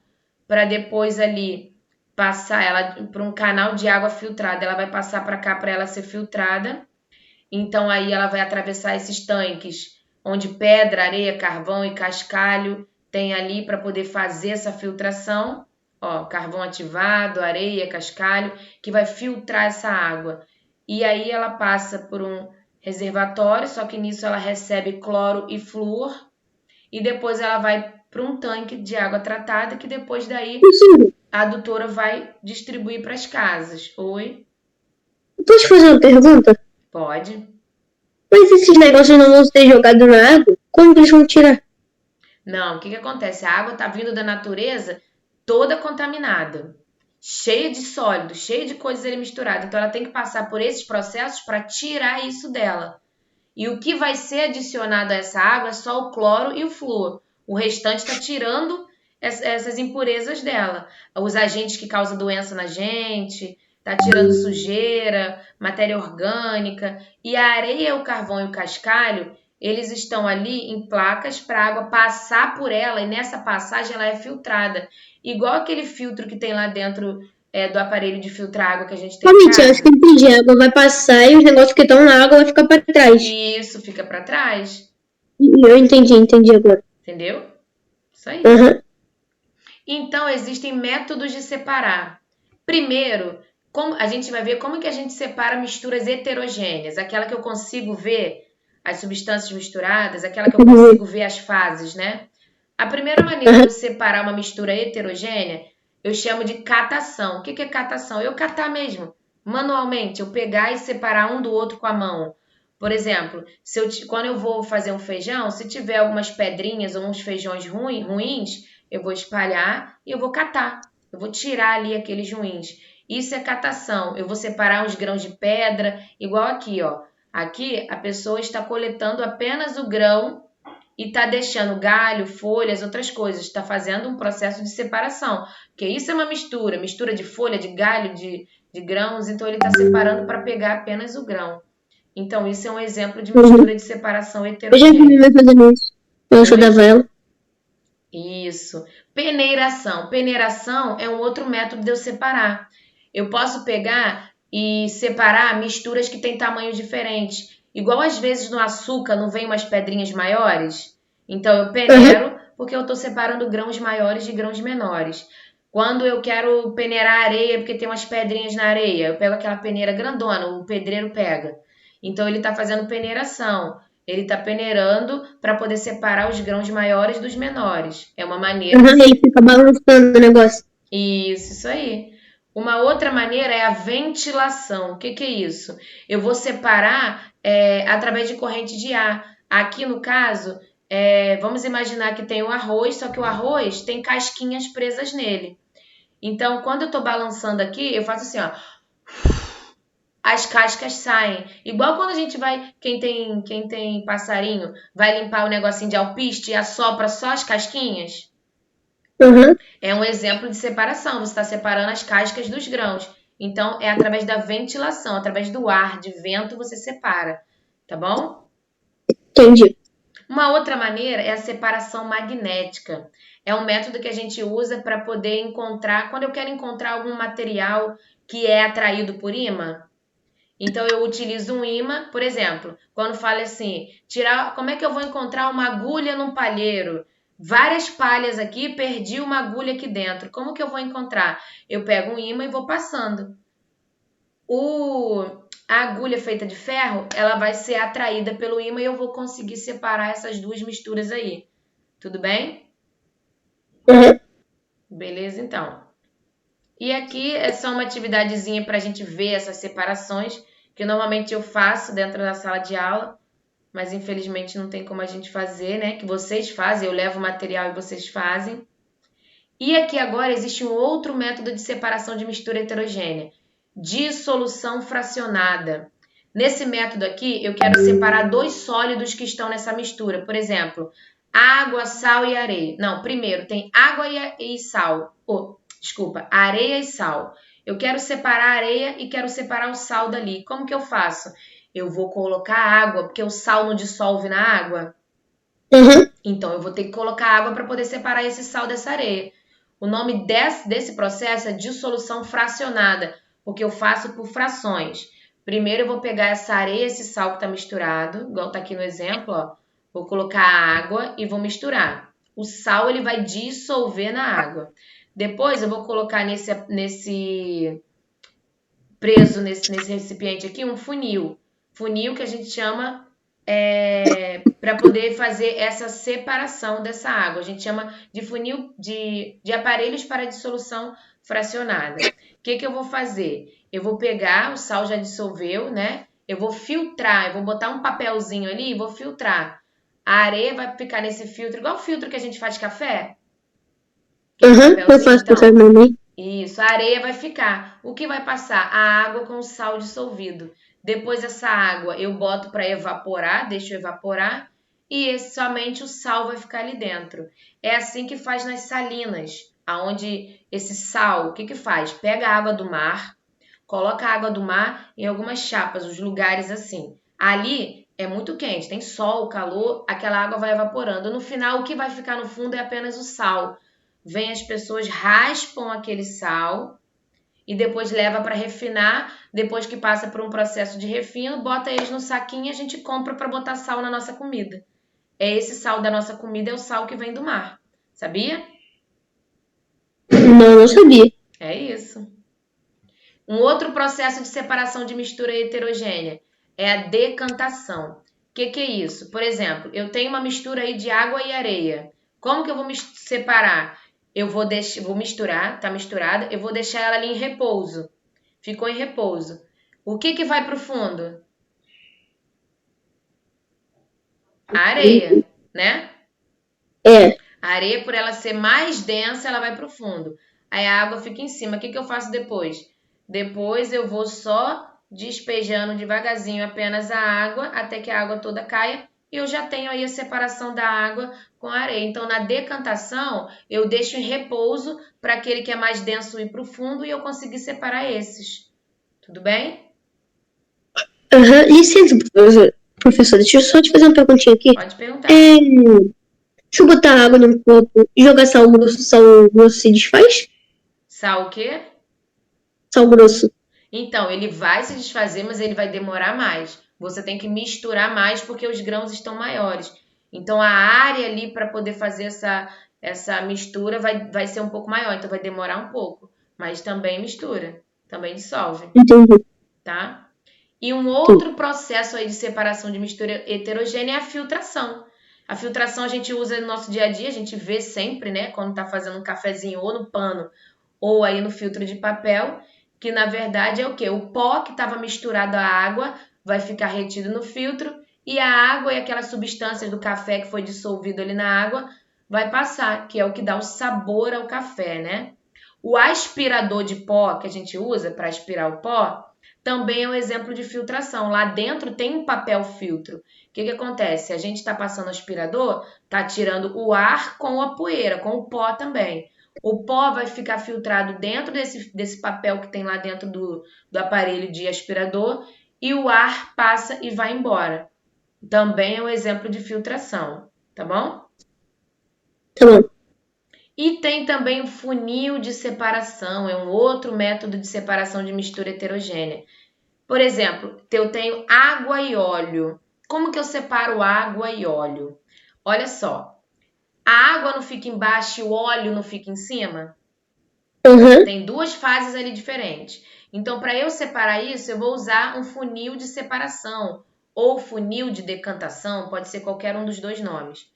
para depois ali passar ela para um canal de água filtrada. Ela vai passar para cá para ela ser filtrada. Então aí ela vai atravessar esses tanques, onde pedra, areia, carvão e cascalho tem ali para poder fazer essa filtração. Ó, carvão ativado, areia, cascalho, que vai filtrar essa água. E aí ela passa por um reservatório, só que nisso ela recebe cloro e flúor. E depois ela vai para um tanque de água tratada, que depois daí a adutora vai distribuir para as casas. Oi? Posso te fazer uma pergunta? Pode. Mas esses negócios não vão ser jogados na água? Como que eles vão tirar? Não, o que acontece? A água está vindo da natureza toda contaminada, cheia de sólido, cheia de coisas ali misturadas. Então ela tem que passar por esses processos para tirar isso dela. E o que vai ser adicionado a essa água é só o cloro e o flúor. O restante está tirando essas impurezas dela. Os agentes que causam doença na gente, está tirando sujeira, matéria orgânica. E a areia, o carvão e o cascalho, eles estão ali em placas para a água passar por ela e nessa passagem ela é filtrada. Igual aquele filtro que tem lá dentro do aparelho de filtrar água que a gente tem em casa. Eu acho que eu entendi. A água vai passar e os negócios que estão na água vai ficar para trás. Isso, fica para trás. Eu entendi agora. Entendeu? Isso aí. Uhum. Então, existem métodos de separar. Primeiro, a gente vai ver como que a gente separa misturas heterogêneas, aquela que eu consigo ver as substâncias misturadas, aquela que eu consigo ver as fases, né? A primeira maneira de eu separar uma mistura heterogênea, eu chamo de catação. O que é catação? Eu catar mesmo, manualmente, eu pegar e separar um do outro com a mão. Por exemplo, quando eu vou fazer um feijão, se tiver algumas pedrinhas ou uns feijões ruins, eu vou espalhar e eu vou catar. Eu vou tirar ali aqueles ruins. Isso é catação. Eu vou separar uns grãos de pedra, igual aqui, ó. Aqui a pessoa está coletando apenas o grão e está deixando galho, folhas, outras coisas. Está fazendo um processo de separação. Porque isso é uma mistura de folha, de galho, de grãos. Então ele está separando para pegar apenas o grão. Então isso é um exemplo de mistura de separação Eu já vi heterogênea. minha mãe fazendo isso. Eu ajudava ela. Isso. Peneiração. Peneiração é um outro método de eu separar. Eu posso pegar e separar misturas que têm tamanhos diferentes. Igual às vezes no açúcar não vem umas pedrinhas maiores? Então eu peneiro porque eu estou separando grãos maiores de grãos menores. Quando eu quero peneirar areia porque tem umas pedrinhas na areia, eu pego aquela peneira grandona, o pedreiro pega. Então ele está fazendo peneiração. Ele está peneirando para poder separar os grãos maiores dos menores. É uma maneira. Ele fica balançando o negócio. Isso aí. Uma outra maneira é a ventilação. O que é isso? Eu vou separar através de corrente de ar. Aqui no caso, vamos imaginar que tem o arroz, só que o arroz tem casquinhas presas nele. Então, quando eu estou balançando aqui, eu faço assim, ó. As cascas saem. Igual quando a gente vai, quem tem passarinho, vai limpar o negocinho de alpiste e assopra só as casquinhas. É um exemplo de separação. Você está separando as cascas dos grãos. Então, é através da ventilação, através do ar, de vento, você separa. Tá bom? Entendi. Uma outra maneira é a separação magnética. É um método que a gente usa para poder encontrar, quando eu quero encontrar algum material que é atraído por ímã. Então, eu utilizo um ímã, por exemplo, quando fala assim, como é que eu vou encontrar uma agulha num palheiro? Várias palhas aqui, perdi uma agulha aqui dentro. Como que eu vou encontrar? Eu pego um ímã e vou passando. A agulha feita de ferro, ela vai ser atraída pelo ímã e eu vou conseguir separar essas duas misturas aí. Tudo bem? Beleza, então. E aqui é só uma atividadezinha para a gente ver essas separações, que normalmente eu faço dentro da sala de aula, mas infelizmente não tem como a gente fazer, né? Que vocês fazem, eu levo o material e vocês fazem. E aqui agora existe um outro método de separação de mistura heterogênea, dissolução fracionada. Nesse método aqui, eu quero separar dois sólidos que estão nessa mistura. Por exemplo, água, sal e areia. Não, primeiro tem água e sal. Desculpa, areia e sal. Eu quero separar a areia e quero separar o sal dali. Como que eu faço? Eu vou colocar água, porque o sal não dissolve na água. Então, eu vou ter que colocar água para poder separar esse sal dessa areia. O nome desse processo é dissolução fracionada, porque eu faço por frações. Primeiro, eu vou pegar essa areia, esse sal que está misturado, igual está aqui no exemplo, ó. Vou colocar a água e vou misturar. O sal ele vai dissolver na água. Depois eu vou colocar preso nesse recipiente aqui um funil. Funil que a gente chama para poder fazer essa separação dessa água. A gente chama de funil de aparelhos para dissolução fracionada. O que eu vou fazer? Eu vou pegar, o sal já dissolveu, né? Eu vou filtrar, eu vou botar um papelzinho ali e vou filtrar. A areia vai ficar nesse filtro, igual o filtro que a gente faz de café. Eu faço café também. Isso, a areia vai ficar. O que vai passar? A água com o sal dissolvido. Depois essa água eu boto para evaporar, deixo evaporar e somente o sal vai ficar ali dentro. É assim que faz nas salinas, aonde esse sal, o que faz? Pega a água do mar, coloca a água do mar em algumas chapas, os lugares assim. Ali é muito quente, tem sol, calor, aquela água vai evaporando. No final, o que vai ficar no fundo é apenas o sal. Vem as pessoas, raspam aquele sal e depois leva para refinar. Depois que passa por um processo de refino, bota eles no saquinho e a gente compra para botar sal na nossa comida. Esse sal da nossa comida é o sal que vem do mar. Sabia? Não sabia. É isso. Um outro processo de separação de mistura heterogênea é a decantação. O que é isso? Por exemplo, eu tenho uma mistura aí de água e areia. Como que eu vou separar? Eu vou misturar, tá misturada, eu vou deixar ela ali em repouso. Ficou em repouso. O que vai para o fundo? A areia, né? É. A areia, por ela ser mais densa, ela vai para o fundo. Aí a água fica em cima. O que eu faço depois? Depois eu vou só despejando devagarzinho apenas a água até que a água toda caia e eu já tenho aí a separação da água com a areia. Então, na decantação, eu deixo em repouso para aquele que é mais denso ir para o fundo e eu conseguir separar esses. Tudo bem? Licença, professor, deixa eu só te fazer uma perguntinha aqui. Pode perguntar. Se eu botar água num copo e jogar sal grosso se desfaz? Sal o quê? Sal grosso. Então, ele vai se desfazer, mas ele vai demorar mais. Você tem que misturar mais porque os grãos estão maiores. Então, a área ali para poder fazer essa mistura vai ser um pouco maior. Então, vai demorar um pouco. Mas também mistura. Também dissolve. Entendi. Tá? E um outro processo aí de separação de mistura heterogênea é a filtração. A filtração a gente usa no nosso dia a dia, a gente vê sempre, né? Quando tá fazendo um cafezinho ou no pano ou aí no filtro de papel, que na verdade é o quê? O pó que estava misturado à água vai ficar retido no filtro e a água e aquelas substâncias do café que foi dissolvido ali na água vai passar, que é o que dá o sabor ao café, né? O aspirador de pó que a gente usa para aspirar o pó também é um exemplo de filtração. Lá dentro tem um papel filtro. O que acontece? A gente está passando o aspirador, está tirando o ar com a poeira, com o pó também. O pó vai ficar filtrado dentro desse papel que tem lá dentro do aparelho de aspirador e o ar passa e vai embora. Também é um exemplo de filtração, tá bom? Tá bom. E tem também o funil de separação, é um outro método de separação de mistura heterogênea. Por exemplo, eu tenho água e óleo. Como que eu separo água e óleo? Olha só, a água não fica embaixo e o óleo não fica em cima? Tem duas fases ali diferentes. Então, para eu separar isso, eu vou usar um funil de separação ou funil de decantação, pode ser qualquer um dos dois nomes.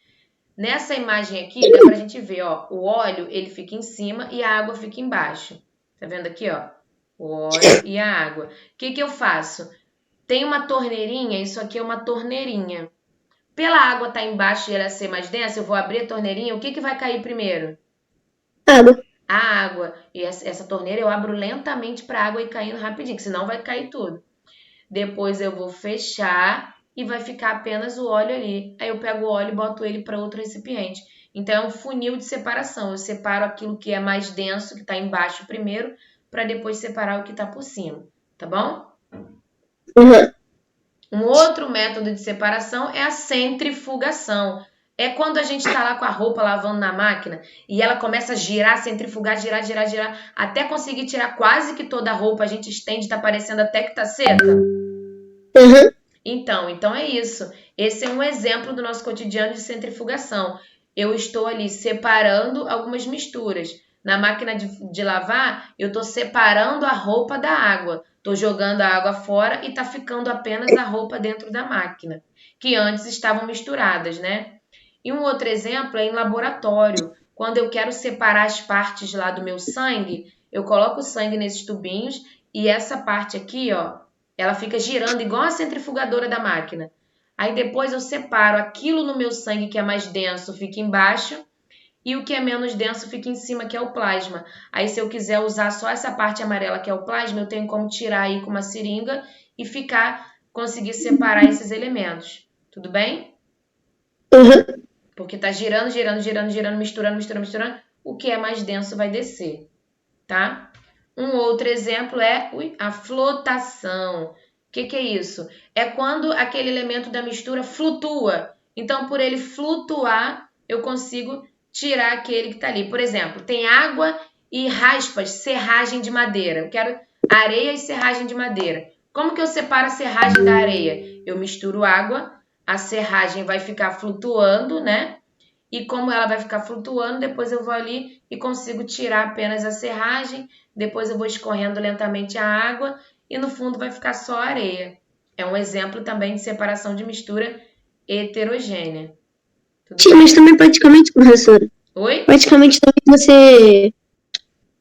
Nessa imagem aqui, dá pra gente ver, ó, o óleo ele fica em cima e a água fica embaixo. Tá vendo aqui, ó? O óleo e a água. O que eu faço? Tem uma torneirinha, isso aqui é uma torneirinha. Pela água estar embaixo e ela ser mais densa, eu vou abrir a torneirinha, o que vai cair primeiro? Água. A água. E essa torneira eu abro lentamente para a água ir caindo rapidinho, senão vai cair tudo. Depois eu vou fechar e vai ficar apenas o óleo ali. Aí eu pego o óleo e boto ele para outro recipiente. Então é um funil de separação. Eu separo aquilo que é mais denso, que está embaixo primeiro, para depois separar o que está por cima. Tá bom? Um outro método de separação é a centrifugação. É quando a gente está lá com a roupa lavando na máquina e ela começa a girar, centrifugar, girar, até conseguir tirar quase que toda a roupa. A gente estende, tá parecendo até que tá seca. Então é isso. Esse é um exemplo do nosso cotidiano de centrifugação. Eu estou ali separando algumas misturas. Na máquina de lavar, eu estou separando a roupa da água. Estou jogando a água fora e está ficando apenas a roupa dentro da máquina, que antes estavam misturadas, né? E um outro exemplo é em laboratório. Quando eu quero separar as partes lá do meu sangue, eu coloco o sangue nesses tubinhos e essa parte aqui, ó, ela fica girando igual a centrifugadora da máquina. Aí depois eu separo aquilo no meu sangue que é mais denso, fica embaixo, e o que é menos denso fica em cima, que é o plasma. Aí se eu quiser usar só essa parte amarela, que é o plasma, eu tenho como tirar aí com uma seringa e conseguir separar esses elementos. Tudo bem? Porque tá girando, misturando. O que é mais denso vai descer, tá? Um outro exemplo é a flotação. O que é isso? É quando aquele elemento da mistura flutua. Então, por ele flutuar, eu consigo tirar aquele que está ali. Por exemplo, tem água e raspas, serragem de madeira. Eu quero areia e serragem de madeira. Como que eu separo a serragem da areia? Eu misturo água, a serragem vai ficar flutuando, né? e como ela vai ficar flutuando, depois eu vou ali e consigo tirar apenas a serragem, depois eu vou escorrendo lentamente a água e no fundo vai ficar só a areia. É um exemplo também de separação de mistura heterogênea. Tudo Sim, bem? mas também praticamente, professora. Oi? Praticamente também você.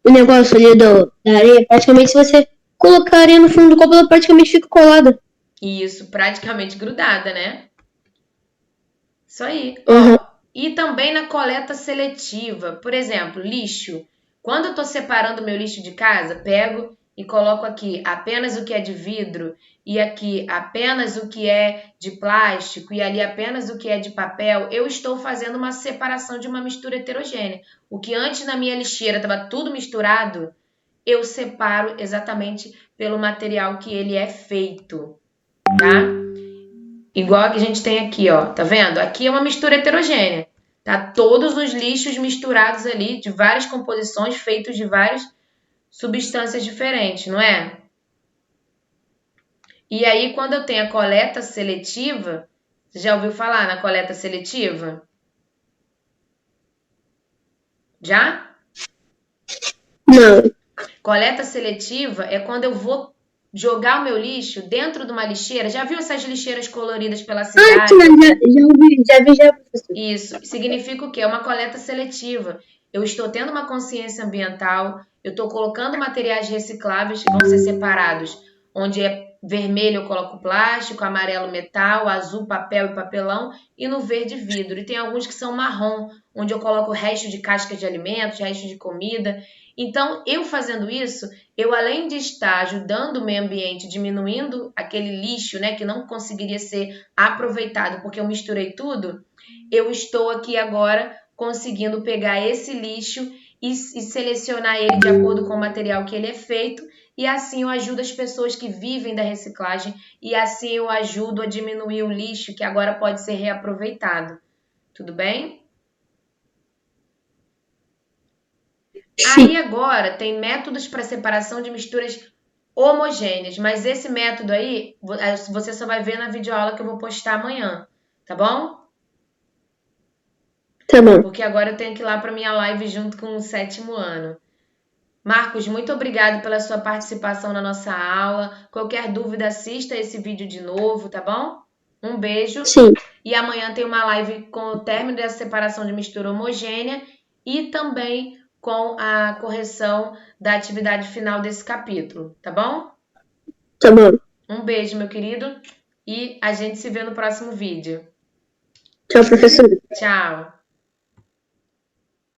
O negócio ali da areia, praticamente se você colocar a areia no fundo do copo, ela praticamente fica colada. Isso, praticamente grudada, né? Isso aí. Uhum. Ó, e também na coleta seletiva. Por exemplo, lixo. Quando eu estou separando meu lixo de casa, pego e coloco aqui apenas o que é de vidro e aqui apenas o que é de plástico e ali apenas o que é de papel, eu estou fazendo uma separação de uma mistura heterogênea. O que antes na minha lixeira estava tudo misturado, eu separo exatamente pelo material que ele é feito, tá? Igual a que a gente tem aqui, ó. Tá vendo? Aqui é uma mistura heterogênea. Tá? Todos os lixos misturados ali, de várias composições, feitos de várias substâncias diferentes, não é? E aí, quando eu tenho a coleta seletiva, você já ouviu falar na coleta seletiva? Já? Não. Coleta seletiva é quando eu vou jogar o meu lixo dentro de uma lixeira. Já viu essas lixeiras coloridas pela cidade? Sim, já vi, professor. Isso significa o quê? É uma coleta seletiva. Eu estou tendo uma consciência ambiental, eu estou colocando materiais recicláveis que vão ser separados, onde é vermelho eu coloco plástico, amarelo metal, azul papel e papelão e no verde vidro. E tem alguns que são marrom, onde eu coloco resto de casca de alimentos, resto de comida. Então, eu fazendo isso, eu além de estar ajudando o meio ambiente, diminuindo aquele lixo, né, que não conseguiria ser aproveitado porque eu misturei tudo, eu estou aqui agora conseguindo pegar esse lixo e selecionar ele de acordo com o material que ele é feito, e assim eu ajudo as pessoas que vivem da reciclagem, e assim eu ajudo a diminuir o lixo que agora pode ser reaproveitado. Tudo bem? Aí Sim, agora tem métodos para separação de misturas homogêneas, mas esse método aí você só vai ver na videoaula que eu vou postar amanhã, tá bom? tá bom. Porque agora eu tenho que ir lá para minha live junto com o 7º ano. Marcos, muito obrigado pela sua participação na nossa aula. Qualquer dúvida, assista esse vídeo de novo, tá bom? Um beijo. Sim, E amanhã tem uma live com o término dessa separação de mistura homogênea e também com a correção da atividade final desse capítulo, tá bom? tá bom. Um beijo, meu querido, e a gente se vê no próximo vídeo. Tchau, professora. Tchau!